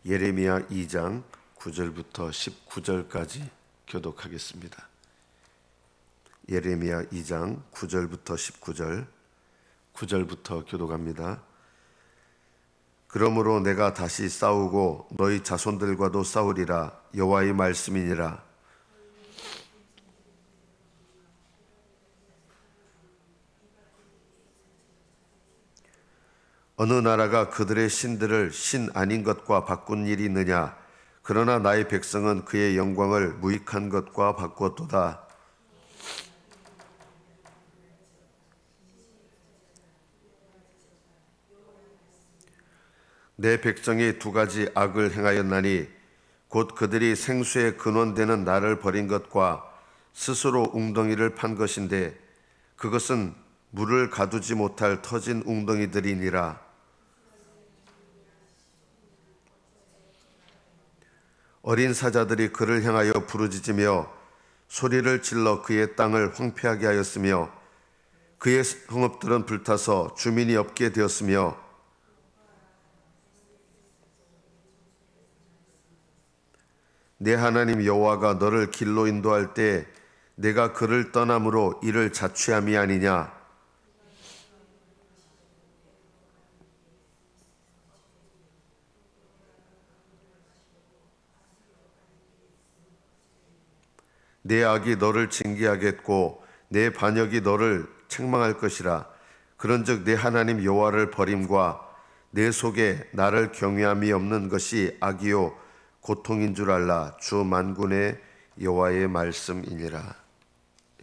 예레미야 2장 9절부터 19절까지 교독하겠습니다. 예레미야 2장 9절부터 19절, 9절부터 교독합니다. 그러므로 내가 다시 싸우고 너희 자손들과도 싸우리라. 여호와의 말씀이니라. 어느 나라가 그들의 신들을 신 아닌 것과 바꾼 일이 있느냐? 그러나 나의 백성은 그의 영광을 무익한 것과 바꾸었도다. 내 백성이 두 가지 악을 행하였나니 곧 그들이 생수의 근원되는 나를 버린 것과 스스로 웅덩이를 판 것인데 그것은 물을 가두지 못할 터진 웅덩이들이니라. 어린 사자들이 그를 향하여 부르짖으며 소리를 질러 그의 땅을 황폐하게 하였으며 그의 성읍들은 불타서 주민이 없게 되었으며 내 하나님 여호와가 너를 길로 인도할 때 내가 그를 떠남으로 이를 자취함이 아니냐. 내 악이 너를 징계하겠고 내 반역이 너를 책망할 것이라. 그런즉 내 하나님 여호와를 버림과 내 속에 나를 경외함이 없는 것이 악이요 고통인 줄 알라. 주 만군의 여호와의 말씀이니라.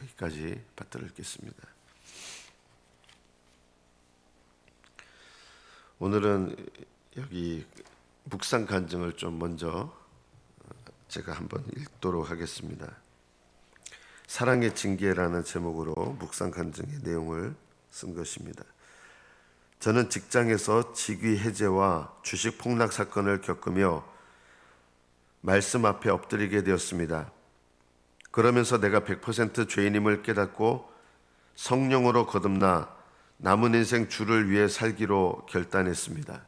여기까지 받들어 읽겠습니다. 오늘은 여기 묵상 간증을 좀 먼저 제가 한번 읽도록 하겠습니다. 사랑의 징계라는 제목으로 묵상 간증의 내용을 쓴 것입니다. 저는 직장에서 직위 해제와 주식 폭락 사건을 겪으며 말씀 앞에 엎드리게 되었습니다. 그러면서 내가 100% 죄인임을 깨닫고 성령으로 거듭나 남은 인생 주를 위해 살기로 결단했습니다.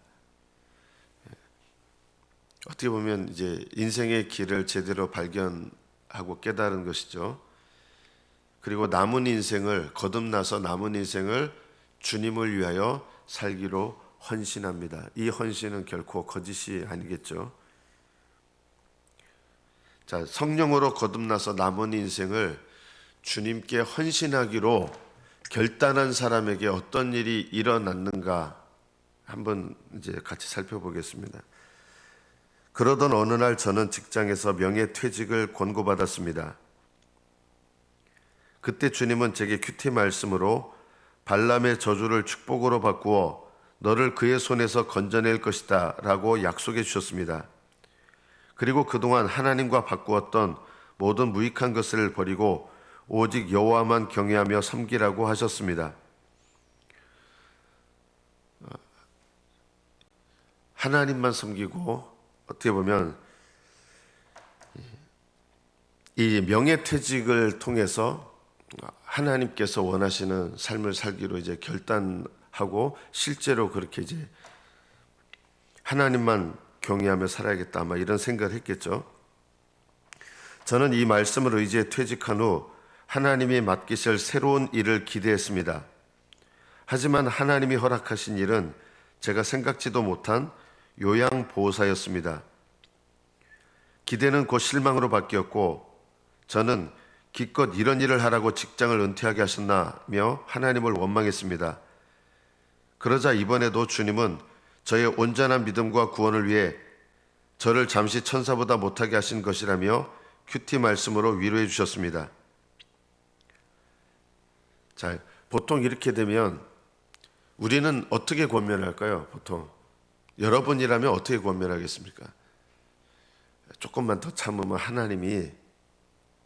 어떻게 보면 이제 인생의 길을 제대로 발견하고 깨달은 것이죠. 그리고 남은 인생을 거듭나서 남은 인생을 주님을 위하여 살기로 헌신합니다. 이 헌신은 결코 거짓이 아니겠죠. 자, 성령으로 거듭나서 남은 인생을 주님께 헌신하기로 결단한 사람에게 어떤 일이 일어났는가 한번 이제 같이 살펴보겠습니다. 그러던 어느 날 저는 직장에서 명예퇴직을 권고받았습니다. 그때 주님은 제게 큐티 말씀으로 발람의 저주를 축복으로 바꾸어 너를 그의 손에서 건져낼 것이다 라고 약속해 주셨습니다. 그리고 그동안 하나님과 바꾸었던 모든 무익한 것을 버리고 오직 여호와만 경외하며 섬기라고 하셨습니다. 하나님만 섬기고 어떻게 보면 이 명예퇴직을 통해서 하나님께서 원하시는 삶을 살기로 이제 결단하고 실제로 그렇게 이제 하나님만 경외하며 살아야겠다 아마 이런 생각을 했겠죠. 저는 이 말씀을 의지해 퇴직한 후 하나님이 맡기실 새로운 일을 기대했습니다. 하지만 하나님이 허락하신 일은 제가 생각지도 못한 요양보호사였습니다. 기대는 곧 실망으로 바뀌었고 저는 기껏 이런 일을 하라고 직장을 은퇴하게 하셨나며 하나님을 원망했습니다. 그러자 이번에도 주님은 저의 온전한 믿음과 구원을 위해 저를 잠시 천사보다 못하게 하신 것이라며 큐티 말씀으로 위로해 주셨습니다. 자, 보통 이렇게 되면 우리는 어떻게 권면할까요? 보통 여러분이라면 어떻게 권면하겠습니까? 조금만 더 참으면 하나님이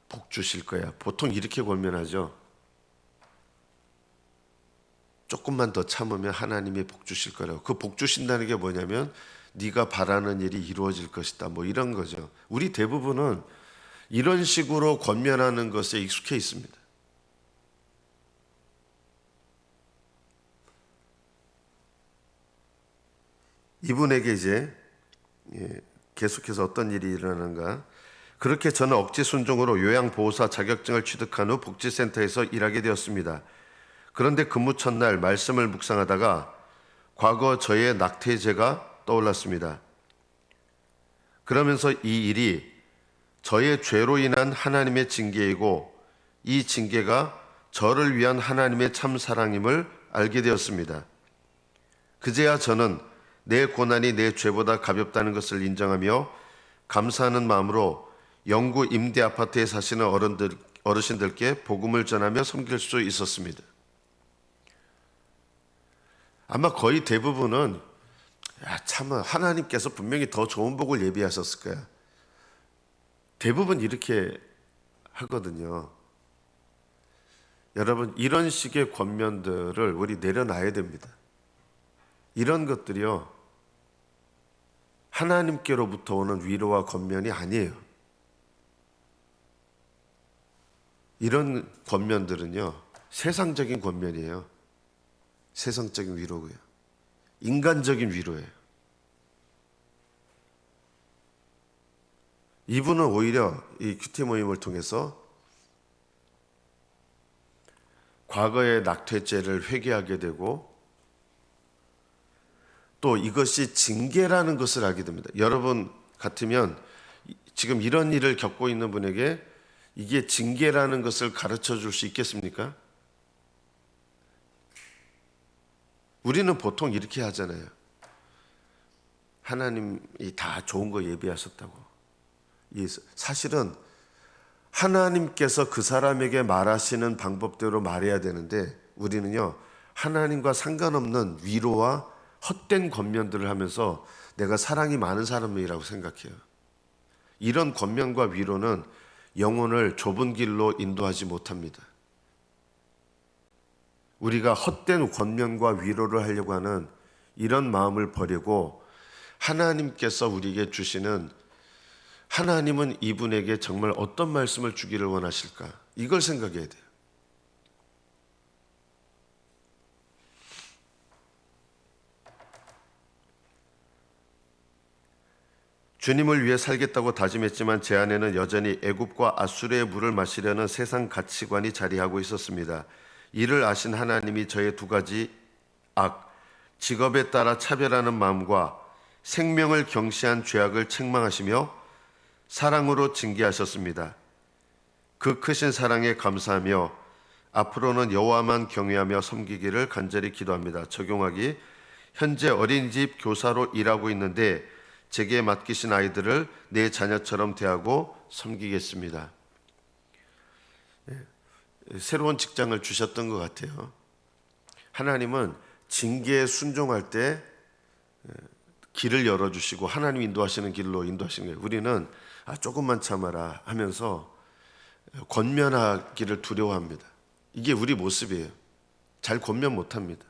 복 주실 거야. 보통 이렇게 권면하죠. 조금만 더 참으면 하나님이 복 주실 거라고. 그 복 주신다는 게 뭐냐면 네가 바라는 일이 이루어질 것이다. 뭐 이런 거죠. 우리 대부분은 이런 식으로 권면하는 것에 익숙해 있습니다. 이분에게 이제 계속해서 어떤 일이 일어나는가? 그렇게 저는 억지 순종으로 요양보호사 자격증을 취득한 후 복지센터에서 일하게 되었습니다. 그런데 근무 첫날 말씀을 묵상하다가 과거 저의 낙태죄가 떠올랐습니다. 그러면서 이 일이 저의 죄로 인한 하나님의 징계이고 이 징계가 저를 위한 하나님의 참 사랑임을 알게 되었습니다. 그제야 저는 내 고난이 내 죄보다 가볍다는 것을 인정하며 감사하는 마음으로 영구 임대 아파트에 사시는 어르신들께 복음을 전하며 섬길 수 있었습니다. 아마 거의 대부분은 참 하나님께서 분명히 더 좋은 복을 예비하셨을 거야. 대부분 이렇게 하거든요. 여러분, 이런 식의 권면들을 우리 내려놔야 됩니다. 이런 것들이요, 하나님께로부터 오는 위로와 권면이 아니에요. 이런 권면들은요, 세상적인 권면이에요. 세상적인 위로고요. 인간적인 위로예요. 이분은 오히려 이 큐티 모임을 통해서 과거의 낙태죄를 회개하게 되고 또 이것이 징계라는 것을 알게 됩니다. 여러분 같으면 지금 이런 일을 겪고 있는 분에게 이게 징계라는 것을 가르쳐 줄 수 있겠습니까? 우리는 보통 이렇게 하잖아요. 하나님이 다 좋은 거 예비하셨다고. 사실은 하나님께서 그 사람에게 말하시는 방법대로 말해야 되는데 우리는요, 하나님과 상관없는 위로와 헛된 권면들을 하면서 내가 사랑이 많은 사람이라고 생각해요. 이런 권면과 위로는 영혼을 좁은 길로 인도하지 못합니다. 우리가 헛된 권면과 위로를 하려고 하는 이런 마음을 버리고 하나님께서 우리에게 주시는, 하나님은 이분에게 정말 어떤 말씀을 주기를 원하실까? 이걸 생각해야 돼요. 주님을 위해 살겠다고 다짐했지만 제 안에는 여전히 애굽과 아수르의 물을 마시려는 세상 가치관이 자리하고 있었습니다. 이를 아신 하나님이 저의 두 가지 악, 직업에 따라 차별하는 마음과 생명을 경시한 죄악을 책망하시며 사랑으로 징계하셨습니다. 그 크신 사랑에 감사하며 앞으로는 여호와만 경외하며 섬기기를 간절히 기도합니다. 적용하기: 현재 어린이집 교사로 일하고 있는데 제게 맡기신 아이들을 내 자녀처럼 대하고 섬기겠습니다. 새로운 직장을 주셨던 것 같아요. 하나님은 징계에 순종할 때 길을 열어주시고 하나님 인도하시는 길로 인도하시는 거예요. 우리는 조금만 참아라 하면서 권면하기를 두려워합니다. 이게 우리 모습이에요. 잘 권면 못합니다.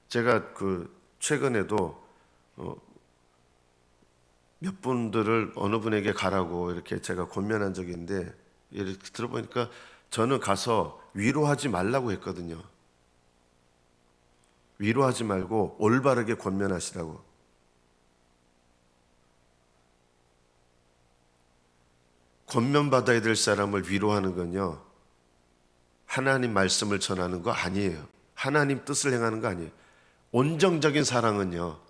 제가 최근에도 몇 분들을 어느 분에게 가라고 이렇게 제가 권면한 적이 있는데, 이렇게 들어보니까 저는 가서 위로하지 말라고 했거든요. 위로하지 말고 올바르게 권면하시라고. 권면받아야 될 사람을 위로하는 건요, 하나님 말씀을 전하는 거 아니에요. 하나님 뜻을 행하는 거 아니에요. 온정적인 사랑은요,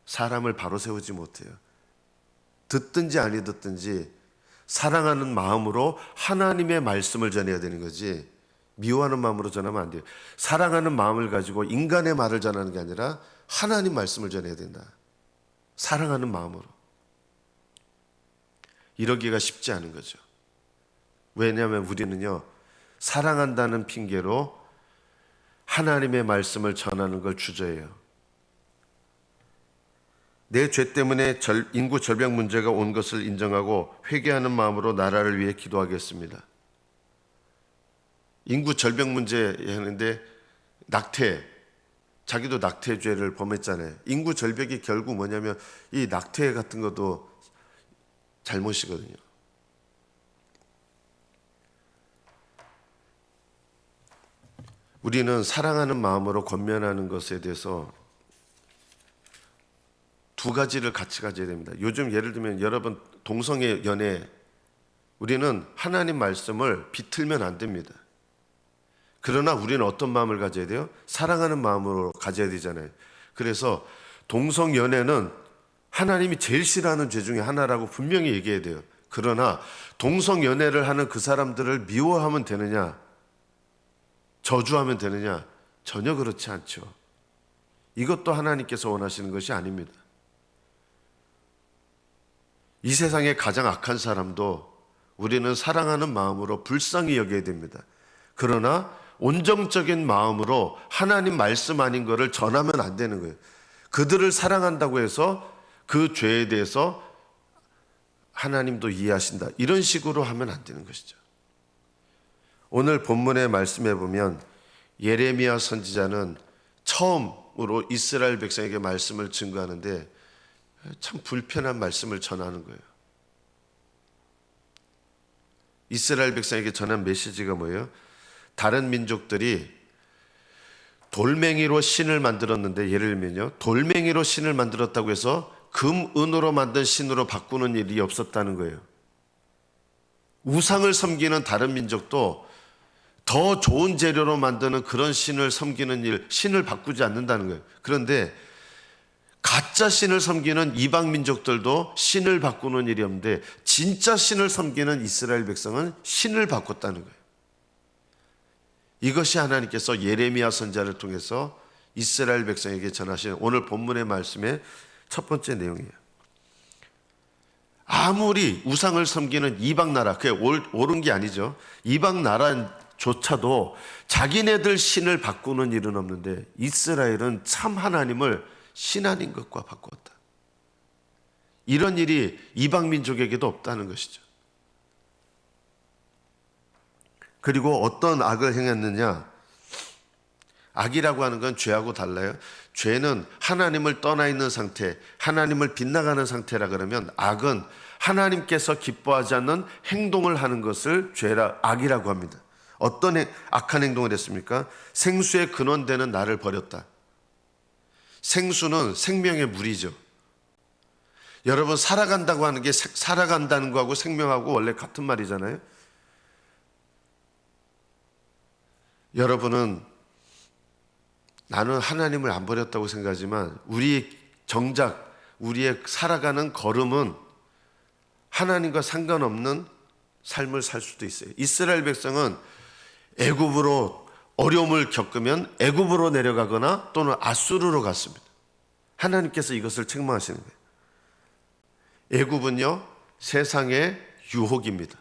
사람을 바로 세우지 못해요. 듣든지 아니 듣든지 사랑하는 마음으로 하나님의 말씀을 전해야 되는 거지, 미워하는 마음으로 전하면 안 돼요. 사랑하는 마음을 가지고 인간의 말을 전하는 게 아니라 하나님 말씀을 전해야 된다. 사랑하는 마음으로. 이러기가 쉽지 않은 거죠. 왜냐하면 우리는요, 사랑한다는 핑계로 하나님의 말씀을 전하는 걸 주저해요. 내 죄 때문에 인구 절벽 문제가 온 것을 인정하고 회개하는 마음으로 나라를 위해 기도하겠습니다. 인구 절벽 문제 하는데 자기도 낙태죄를 범했잖아요. 인구 절벽이 결국 뭐냐면 이 낙태 같은 것도 잘못이거든요. 우리는 사랑하는 마음으로 권면하는 것에 대해서 두 가지를 같이 가져야 됩니다. 요즘 예를 들면 여러분 동성애 연애, 우리는 하나님 말씀을 비틀면 안 됩니다. 그러나 우리는 어떤 마음을 가져야 돼요? 사랑하는 마음으로 가져야 되잖아요. 그래서 동성 연애는 하나님이 제일 싫어하는 죄 중에 하나라고 분명히 얘기해야 돼요. 그러나 동성 연애를 하는 그 사람들을 미워하면 되느냐, 저주하면 되느냐? 전혀 그렇지 않죠. 이것도 하나님께서 원하시는 것이 아닙니다. 이 세상에 가장 악한 사람도 우리는 사랑하는 마음으로 불쌍히 여겨야 됩니다. 그러나 온정적인 마음으로 하나님 말씀 아닌 것을 전하면 안 되는 거예요. 그들을 사랑한다고 해서 그 죄에 대해서 하나님도 이해하신다, 이런 식으로 하면 안 되는 것이죠. 오늘 본문의 말씀에 보면 예레미야 선지자는 처음으로 이스라엘 백성에게 말씀을 증거하는데 참 불편한 말씀을 전하는 거예요. 이스라엘 백성에게 전한 메시지가 뭐예요? 다른 민족들이 돌멩이로 신을 만들었는데, 예를 들면요, 돌멩이로 신을 만들었다고 해서 금, 은으로 만든 신으로 바꾸는 일이 없었다는 거예요. 우상을 섬기는 다른 민족도 더 좋은 재료로 만드는 그런 신을 섬기는 일, 신을 바꾸지 않는다는 거예요. 그런데 가짜 신을 섬기는 이방 민족들도 신을 바꾸는 일이 없는데 진짜 신을 섬기는 이스라엘 백성은 신을 바꿨다는 거예요. 이것이 하나님께서 예레미야 선지자를 통해서 이스라엘 백성에게 전하신 오늘 본문의 말씀의 첫 번째 내용이에요. 아무리 우상을 섬기는 이방 나라, 그게 옳은 게 아니죠. 이방 나라조차도 자기네들 신을 바꾸는 일은 없는데 이스라엘은 참 하나님을 신 아닌 것과 바꾸었다. 이런 일이 이방 민족에게도 없다는 것이죠. 그리고 어떤 악을 행했느냐? 악이라고 하는 건 죄하고 달라요. 죄는 하나님을 떠나 있는 상태, 하나님을 빗나가는 상태라 그러면, 악은 하나님께서 기뻐하지 않는 행동을 하는 것을 악이라고 합니다. 어떤 악한 행동을 했습니까? 생수의 근원되는 나를 버렸다. 생수는 생명의 물이죠. 여러분, 살아간다고 하는 게 살아간다는 거하고 생명하고 원래 같은 말이잖아요. 여러분은 나는 하나님을 안 버렸다고 생각하지만 정작 우리의 살아가는 걸음은 하나님과 상관없는 삶을 살 수도 있어요. 이스라엘 백성은 애굽으로 어려움을 겪으면 애굽으로 내려가거나 또는 아수르로 갔습니다. 하나님께서 이것을 책망하시는 거예요. 애굽은요, 세상의 유혹입니다.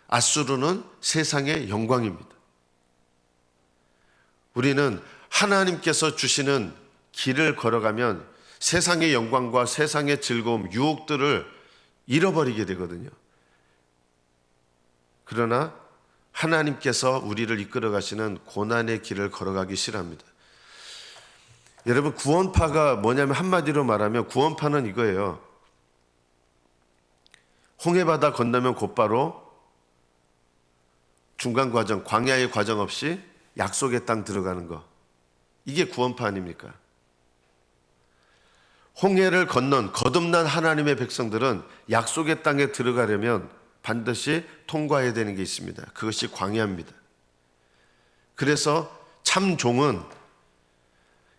아수르는 세상의 영광입니다. 우리는 하나님께서 주시는 길을 걸어가면 세상의 영광과 세상의 즐거움, 유혹들을 잃어버리게 되거든요. 그러나 하나님께서 우리를 이끌어 가시는 고난의 길을 걸어가기 싫어합니다. 여러분, 구원파가 뭐냐면, 한마디로 말하면 구원파는 이거예요. 홍해바다 건너면 곧바로 중간 과정, 광야의 과정 없이 약속의 땅 들어가는 거. 이게 구원파 아닙니까? 홍해를 건넌 거듭난 하나님의 백성들은 약속의 땅에 들어가려면 반드시 통과해야 되는 게 있습니다. 그것이 광야입니다. 그래서 참 종은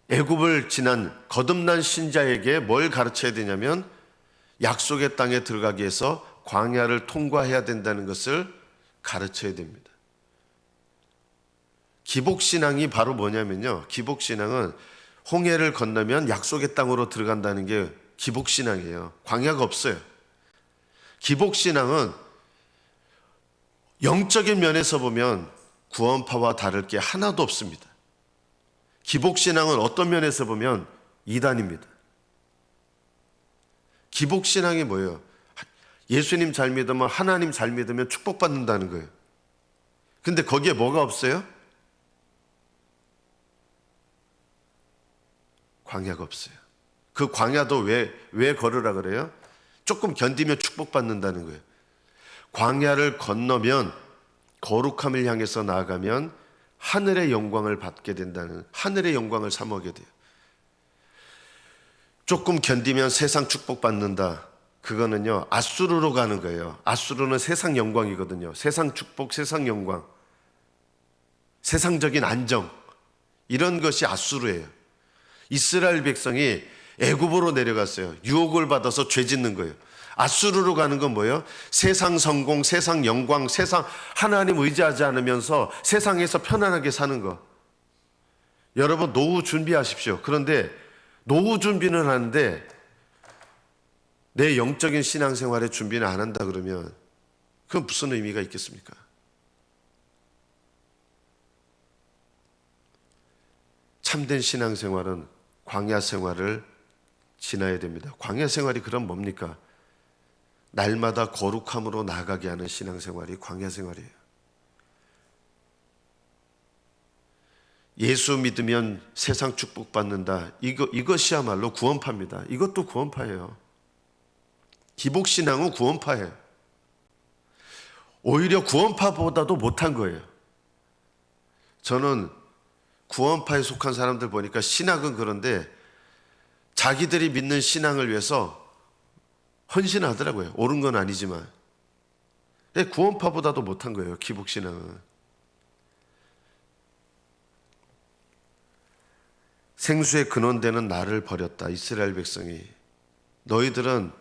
애굽을 지난 거듭난 신자에게 뭘 가르쳐야 되냐면, 약속의 땅에 들어가기 위해서 광야를 통과해야 된다는 것을 가르쳐야 됩니다. 기복신앙이 바로 뭐냐면요, 기복신앙은 홍해를 건너면 약속의 땅으로 들어간다는 게 기복신앙이에요. 광야가 없어요. 기복신앙은 영적인 면에서 보면 구원파와 다를 게 하나도 없습니다. 기복신앙은 어떤 면에서 보면 이단입니다. 기복신앙이 뭐예요? 예수님 잘 믿으면, 하나님 잘 믿으면 축복받는다는 거예요. 근데 거기에 뭐가 없어요? 광야가 없어요. 그 광야도 왜 걸으라 그래요? 조금 견디면 축복받는다는 거예요. 광야를 건너면, 거룩함을 향해서 나아가면 하늘의 영광을 받게 된다는, 하늘의 영광을 사모하게 돼요. 조금 견디면 세상 축복받는다. 그거는요, 앗수르로 가는 거예요. 앗수르는 세상 영광이거든요. 세상 축복, 세상 영광, 세상적인 안정, 이런 것이 앗수르예요. 이스라엘 백성이 애굽으로 내려갔어요. 유혹을 받아서 죄 짓는 거예요. 앗수르로 가는 건 뭐예요? 세상 성공, 세상 영광, 세상 하나님 의지하지 않으면서 세상에서 편안하게 사는 거. 여러분, 노후 준비하십시오. 그런데 노후 준비는 하는데 내 영적인 신앙생활의 준비는 안 한다 그러면 그건 무슨 의미가 있겠습니까? 참된 신앙생활은 광야 생활을 지나야 됩니다. 광야 생활이 그럼 뭡니까? 날마다 거룩함으로 나아가게 하는 신앙생활이 광야 생활이에요. 예수 믿으면 세상 축복받는다. 이것이야말로 구원파입니다. 이것도 구원파예요. 기복신앙은 구원파예요. 오히려 구원파보다도 못한 거예요. 저는 구원파에 속한 사람들 보니까 신학은 그런데 자기들이 믿는 신앙을 위해서 헌신하더라고요. 옳은 건 아니지만. 구원파보다도 못한 거예요. 기복신앙은. 생수의 근원되는 나를 버렸다. 이스라엘 백성이. 너희들은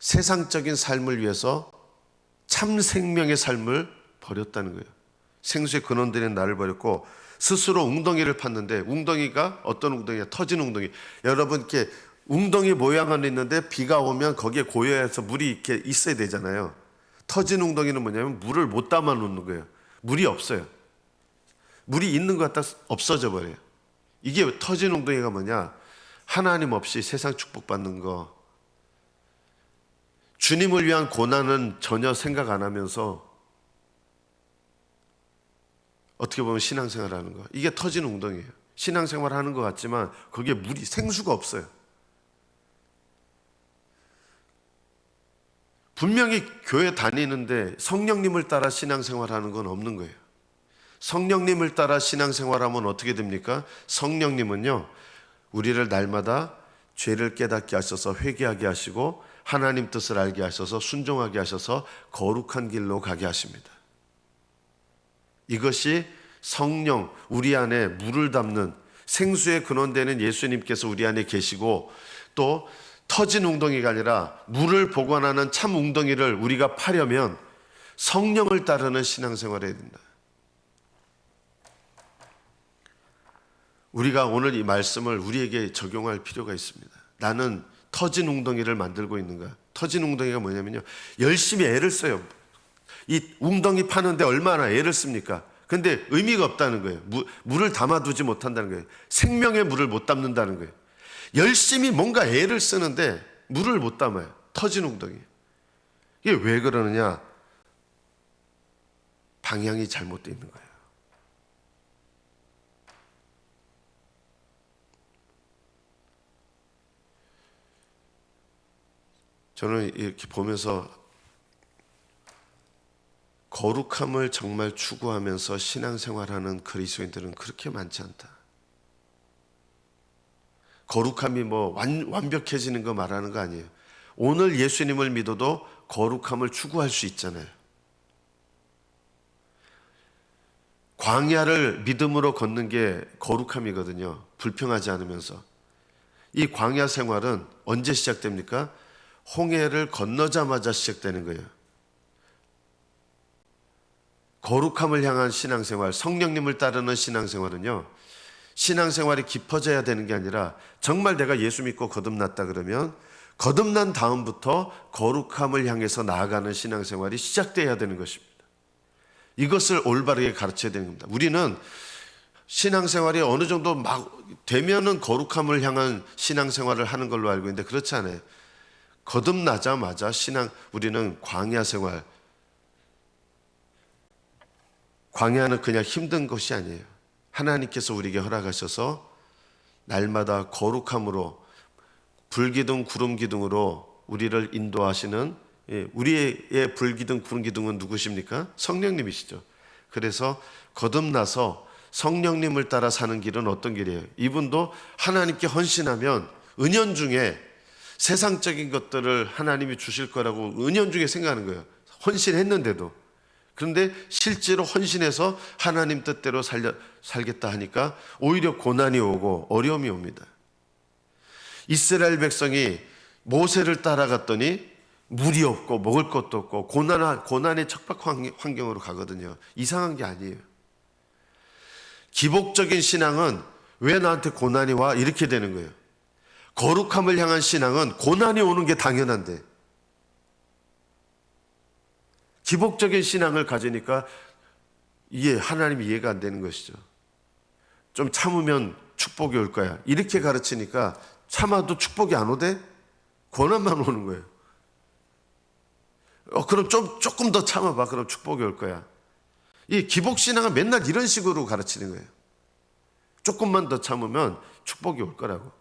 세상적인 삶을 위해서 참 생명의 삶을 버렸다는 거예요. 생수의 근원되는 나를 버렸고 스스로 웅덩이를 팠는데, 웅덩이가 어떤 웅덩이야? 터진 웅덩이. 여러분, 이렇게 웅덩이 모양은 있는데 비가 오면 거기에 고여해서 물이 이렇게 있어야 되잖아요. 터진 웅덩이는 뭐냐면 물을 못 담아 놓는 거예요. 물이 없어요. 물이 있는 것 같다 없어져 버려요. 이게 터진 웅덩이가 뭐냐? 하나님 없이 세상 축복받는 거. 주님을 위한 고난은 전혀 생각 안 하면서 어떻게 보면 신앙생활 하는 거. 이게 터진 웅덩이에요. 신앙생활 하는 것 같지만 거기에 물이, 생수가 없어요. 분명히 교회 다니는데 성령님을 따라 신앙생활 하는 건 없는 거예요. 성령님을 따라 신앙생활하면 어떻게 됩니까? 성령님은요, 우리를 날마다 죄를 깨닫게 하셔서 회개하게 하시고 하나님 뜻을 알게 하셔서 순종하게 하셔서 거룩한 길로 가게 하십니다. 이것이 성령, 우리 안에 물을 담는 생수의 근원되는 예수님께서 우리 안에 계시고, 또 터진 웅덩이가 아니라 물을 보관하는 참 웅덩이를 우리가 파려면 성령을 따르는 신앙생활을 해야 된다. 우리가 오늘 이 말씀을 우리에게 적용할 필요가 있습니다. 나는 터진 웅덩이를 만들고 있는가? 터진 웅덩이가 뭐냐면요, 열심히 애를 써요. 이 웅덩이 파는데 얼마나 애를 씁니까? 근데 의미가 없다는 거예요. 물을 담아두지 못한다는 거예요. 생명의 물을 못 담는다는 거예요. 열심히 뭔가 애를 쓰는데 물을 못 담아요. 터진 웅덩이. 이게 왜 그러느냐? 방향이 잘못되어 있는 거예요. 저는 이렇게 보면서 거룩함을 정말 추구하면서 신앙생활하는 그리스도인들은 그렇게 많지 않다. 거룩함이 뭐 완벽해지는 거 말하는 거 아니에요. 오늘 예수님을 믿어도 거룩함을 추구할 수 있잖아요. 광야를 믿음으로 걷는 게 거룩함이거든요. 불평하지 않으면서. 이 광야 생활은 언제 시작됩니까? 홍해를 건너자마자 시작되는 거예요. 거룩함을 향한 신앙생활, 성령님을 따르는 신앙생활은요, 신앙생활이 깊어져야 되는 게 아니라 정말 내가 예수 믿고 거듭났다 그러면 거듭난 다음부터 거룩함을 향해서 나아가는 신앙생활이 시작돼야 되는 것입니다. 이것을 올바르게 가르쳐야 되는 겁니다. 우리는 신앙생활이 어느 정도 막 되면은 거룩함을 향한 신앙생활을 하는 걸로 알고 있는데 그렇지 않아요. 거듭나자마자 우리는 광야 생활, 광야는 그냥 힘든 것이 아니에요. 하나님께서 우리에게 허락하셔서 날마다 거룩함으로 불기둥 구름기둥으로 우리를 인도하시는, 우리의 불기둥 구름기둥은 누구십니까? 성령님이시죠. 그래서 거듭나서 성령님을 따라 사는 길은 어떤 길이에요? 이분도 하나님께 헌신하면 은연중에 세상적인 것들을 하나님이 주실 거라고 은연중에 생각하는 거예요. 헌신했는데도. 그런데 실제로 헌신해서 하나님 뜻대로 살겠다 하니까 오히려 고난이 오고 어려움이 옵니다. 이스라엘 백성이 모세를 따라갔더니 물이 없고 먹을 것도 없고 고난의 척박 환경으로 가거든요. 이상한 게 아니에요. 기복적인 신앙은 왜 나한테 고난이 와? 이렇게 되는 거예요. 거룩함을 향한 신앙은 고난이 오는 게 당연한데, 기복적인 신앙을 가지니까 하나님이 이해가 안 되는 것이죠. 좀 참으면 축복이 올 거야, 이렇게 가르치니까 참아도 축복이 안 오대? 고난만 오는 거예요. 그럼 조금 더 참아봐. 그럼 축복이 올 거야. 이 기복신앙은 맨날 이런 식으로 가르치는 거예요. 조금만 더 참으면 축복이 올 거라고.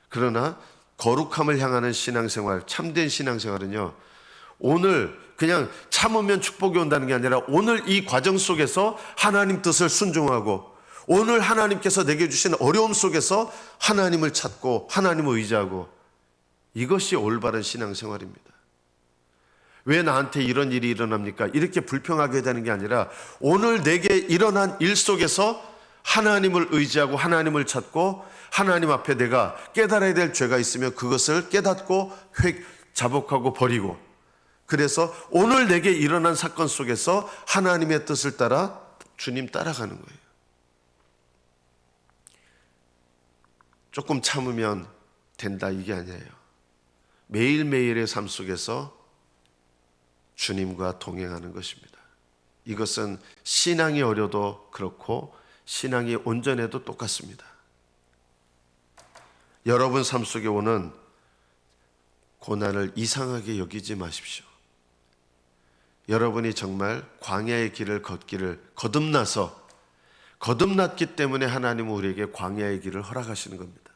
그러나 거룩함을 향하는 신앙생활, 참된 신앙생활은요, 오늘 그냥 참으면 축복이 온다는 게 아니라 오늘 이 과정 속에서 하나님 뜻을 순종하고, 오늘 하나님께서 내게 주신 어려움 속에서 하나님을 찾고 하나님을 의지하고, 이것이 올바른 신앙생활입니다. 왜 나한테 이런 일이 일어납니까? 이렇게 불평하게 되는 게 아니라 오늘 내게 일어난 일 속에서 하나님을 의지하고 하나님을 찾고, 하나님 앞에 내가 깨달아야 될 죄가 있으면 그것을 깨닫고 자복하고 버리고, 그래서 오늘 내게 일어난 사건 속에서 하나님의 뜻을 따라 주님 따라가는 거예요. 조금 참으면 된다, 이게 아니에요. 매일매일의 삶 속에서 주님과 동행하는 것입니다. 이것은 신앙이 어려도 그렇고 신앙이 온전해도 똑같습니다. 여러분 삶 속에 오는 고난을 이상하게 여기지 마십시오. 여러분이 정말 광야의 길을 걷기를 거듭났기 때문에 하나님은 우리에게 광야의 길을 허락하시는 겁니다.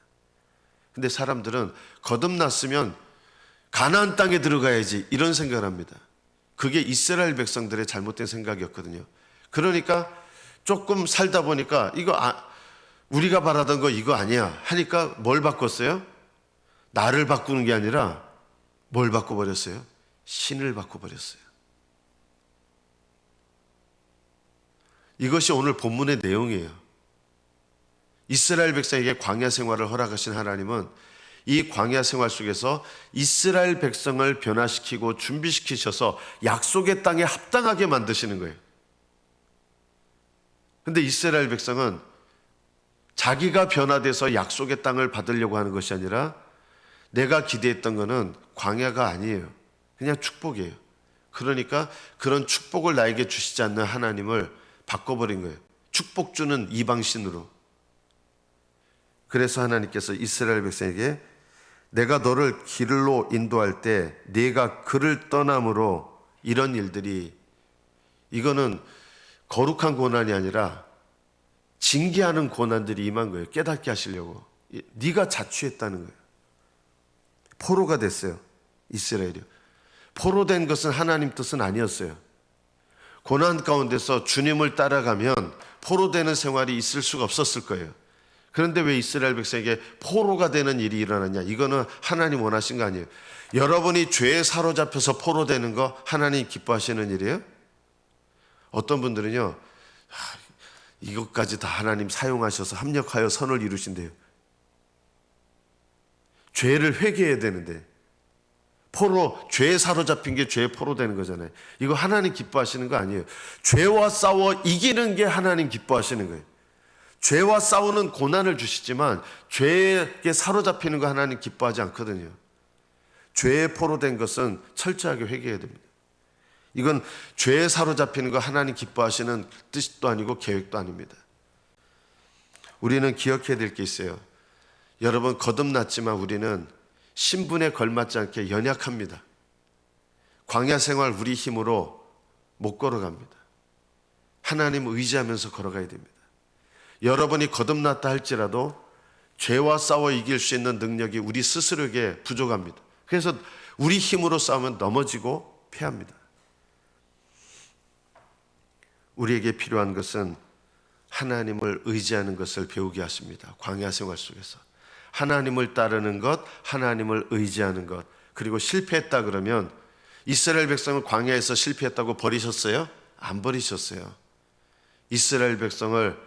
근데 사람들은 거듭났으면 가나안 땅에 들어가야지, 이런 생각을 합니다. 그게 이스라엘 백성들의 잘못된 생각이었거든요. 그러니까 조금 살다 보니까 우리가 바라던 거 이거 아니야 하니까 뭘 바꿨어요? 나를 바꾸는 게 아니라 뭘 바꿔버렸어요? 신을 바꿔버렸어요. 이것이 오늘 본문의 내용이에요. 이스라엘 백성에게 광야 생활을 허락하신 하나님은 이 광야 생활 속에서 이스라엘 백성을 변화시키고 준비시키셔서 약속의 땅에 합당하게 만드시는 거예요. 근데 이스라엘 백성은 자기가 변화돼서 약속의 땅을 받으려고 하는 것이 아니라 내가 기대했던 것은 광야가 아니에요. 그냥 축복이에요. 그러니까 그런 축복을 나에게 주시지 않는 하나님을 바꿔버린 거예요. 축복 주는 이방신으로. 그래서 하나님께서 이스라엘 백성에게 내가 너를 길로 인도할 때 네가 그를 떠남으로, 이런 일들이, 이거는 거룩한 고난이 아니라 징계하는 고난들이 임한 거예요. 깨닫게 하시려고. 네가 자취했다는 거예요. 포로가 됐어요, 이스라엘이. 포로된 것은 하나님 뜻은 아니었어요. 고난 가운데서 주님을 따라가면 포로되는 생활이 있을 수가 없었을 거예요. 그런데 왜 이스라엘 백성에게 포로가 되는 일이 일어났냐? 이거는 하나님 원하신 거 아니에요. 여러분이 죄에 사로잡혀서 포로되는 거 하나님 기뻐하시는 일이에요? 어떤 분들은요, 이것까지 다 하나님 사용하셔서 합력하여 선을 이루신대요. 죄를 회개해야 되는데, 죄에 사로잡힌 게 죄에 포로되는 거잖아요. 이거 하나님 기뻐하시는 거 아니에요. 죄와 싸워 이기는 게 하나님 기뻐하시는 거예요. 죄와 싸우는 고난을 주시지만 죄에 사로잡히는 거 하나님 기뻐하지 않거든요. 죄에 포로된 것은 철저하게 회개해야 됩니다. 이건 죄에 사로잡히는 거 하나님 기뻐하시는 뜻도 아니고 계획도 아닙니다. 우리는 기억해야 될 게 있어요. 여러분, 거듭났지만 우리는 신분에 걸맞지 않게 연약합니다. 광야 생활 우리 힘으로 못 걸어갑니다. 하나님 의지하면서 걸어가야 됩니다. 여러분이 거듭났다 할지라도 죄와 싸워 이길 수 있는 능력이 우리 스스로에게 부족합니다. 그래서 우리 힘으로 싸우면 넘어지고 패합니다. 우리에게 필요한 것은 하나님을 의지하는 것을 배우게 하십니다. 광야 생활 속에서 하나님을 따르는 것, 하나님을 의지하는 것. 그리고 실패했다 그러면 이스라엘 백성을 광야에서 실패했다고 버리셨어요? 안 버리셨어요. 이스라엘 백성을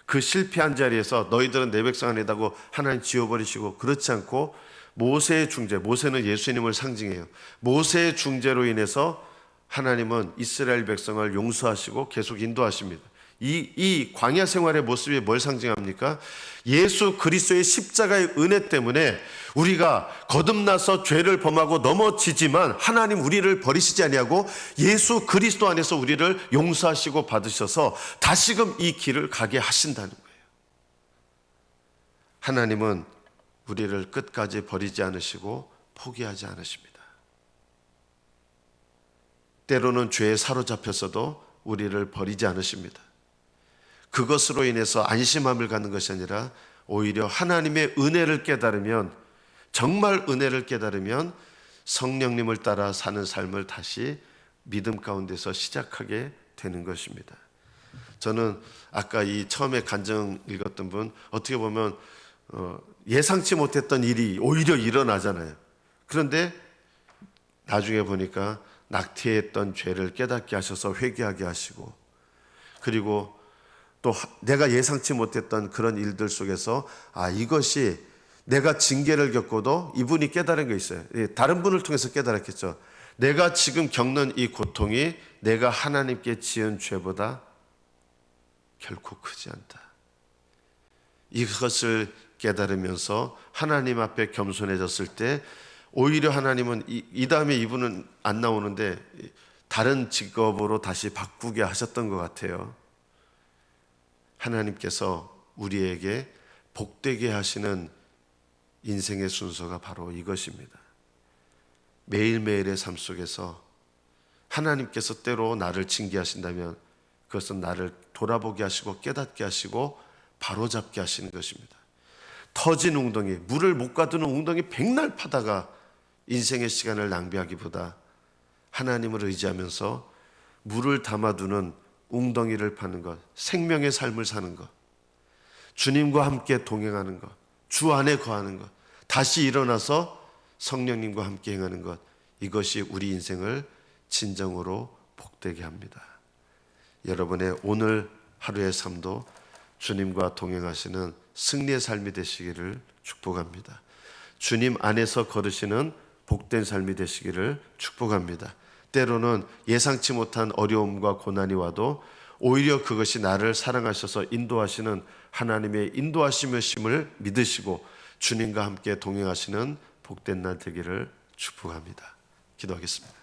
그 실패한 자리에서 너희들은 내 백성 아니다고 하나님 지워버리시고, 그렇지 않고 모세의 중재, 모세는 예수님을 상징해요. 모세의 중재로 인해서 하나님은 이스라엘 백성을 용서하시고 계속 인도하십니다. 이 광야 생활의 모습이 뭘 상징합니까? 예수 그리스도의 십자가의 은혜 때문에 우리가 거듭나서 죄를 범하고 넘어지지만 하나님 우리를 버리시지 아니하고 예수 그리스도 안에서 우리를 용서하시고 받으셔서 다시금 이 길을 가게 하신다는 거예요. 하나님은 우리를 끝까지 버리지 않으시고 포기하지 않으십니다. 때로는 죄에 사로잡혔어도 우리를 버리지 않으십니다. 그것으로 인해서 안심함을 갖는 것이 아니라 오히려 하나님의 은혜를 깨달으면, 정말 은혜를 깨달으면 성령님을 따라 사는 삶을 다시 믿음 가운데서 시작하게 되는 것입니다. 저는 아까 이 처음에 간증 읽었던 분, 어떻게 보면 예상치 못했던 일이 오히려 일어나잖아요. 그런데 나중에 보니까 낙태했던 죄를 깨닫게 하셔서 회개하게 하시고, 그리고 또 내가 예상치 못했던 그런 일들 속에서 이것이 내가 징계를 겪고도 이분이 깨달은 게 있어요. 다른 분을 통해서 깨달았겠죠. 내가 지금 겪는 이 고통이 내가 하나님께 지은 죄보다 결코 크지 않다. 이것을 깨달으면서 하나님 앞에 겸손해졌을 때 오히려 하나님은 이 다음에 이분은 안 나오는데 다른 직업으로 다시 바꾸게 하셨던 것 같아요. 하나님께서 우리에게 복되게 하시는 인생의 순서가 바로 이것입니다. 매일매일의 삶 속에서 하나님께서 때로 나를 징계하신다면 그것은 나를 돌아보게 하시고 깨닫게 하시고 바로잡게 하시는 것입니다. 터진 웅덩이, 물을 못 가두는 웅덩이 백날 파다가 인생의 시간을 낭비하기보다 하나님을 의지하면서 물을 담아두는 웅덩이를 파는 것, 생명의 삶을 사는 것, 주님과 함께 동행하는 것, 주 안에 거하는 것, 다시 일어나서 성령님과 함께 행하는 것, 이것이 우리 인생을 진정으로 복되게 합니다. 여러분의 오늘 하루의 삶도 주님과 동행하시는 승리의 삶이 되시기를 축복합니다. 주님 안에서 걸으시는 복된 삶이 되시기를 축복합니다. 때로는 예상치 못한 어려움과 고난이 와도 오히려 그것이 나를 사랑하셔서 인도하시는 하나님의 인도하심을 믿으시고 주님과 함께 동행하시는 복된 날 되기를 축복합니다. 기도하겠습니다.